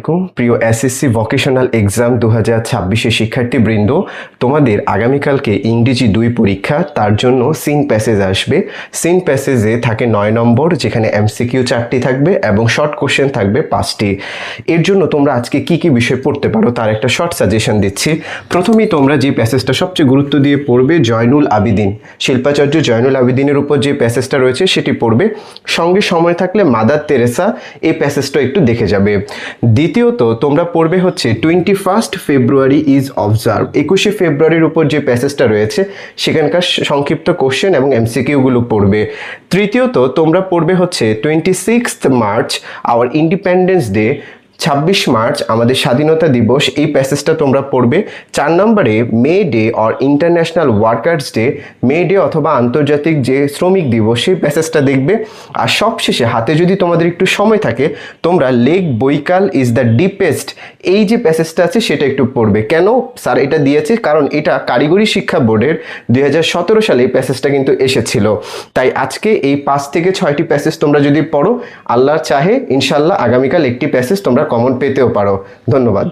আলাইকুম প্রিয় SSC vocational exam 2026 শিক্ষার্থীবৃন্দ, তোমাদের আগামীকালকে ইংরেজি 2 পরীক্ষা। তার জন্য সিন প্যাসেজ আসবে। সিন প্যাসেজে থাকে 9 নম্বর, যেখানে এমসিকিউ 4টি থাকবে এবং শর্ট কোশ্চেন থাকবে 5টি। এর জন্য তোমরা আজকে কি কি বিষয় পড়তে পারো তার একটা শর্ট সাজেশন দিচ্ছি। প্রথমেই তোমরা যে প্যাসেজটা সবচেয়ে গুরুত্ব দিয়ে পড়বে, জয়নুল আবিদিন, শিল্পাচার্য জয়নুল আবিদিনের উপর যে প্যাসেজটা রয়েছে সেটি পড়বে। সঙ্গে সময় থাকলে মাদার তেরেসা, এই প্যাসেজটা একটু দেখে যাবে। দ্বিতীয়ত তোমরা পড়বে হচ্ছে 21 ফেব্রুয়ারি ইজ অবজার্ভ, 21শে ফেব্রুয়ারির উপর যে প্যাসেজটা রয়েছে সেখানকার সংক্ষিপ্ত কোশ্চেন এবং এমসিকিউগুলো পড়বে। তৃতীয়ত তোমরা পড়বে হচ্ছে 26 March our independence day, 26 March আমাদের স্বাধীনতা দিবস, এই প্যাসেজটা তোমরা পড়বে। 4 নম্বরে May Day or international workers day, May Day অথবা আন্তর্জাতিক যে শ্রমিক দিবস, সেই প্যাসেজটা দেখবে। আর সবশেষে হাতে যদি তোমাদের একটু সময় থাকে তোমরা lake Baikal is the deepest, এই যে প্যাসেজটা আছে সেটা একটু পড়বে। কেন স্যার এটা দিয়েছে? কারণ এটা কারিগরি শিক্ষা বোর্ডের 2017 সালে এই প্যাসেজটা কিন্তু এসেছিল। তাই আজকে এই 5 থেকে 6টি প্যাসেজ তোমরা যদি পড়ো, আল্লাহ চাহে ইনশাল্লাহ আগামীকাল একটি প্যাসেজ তোমরা কমন পেতেও পারো। ধন্যবাদ।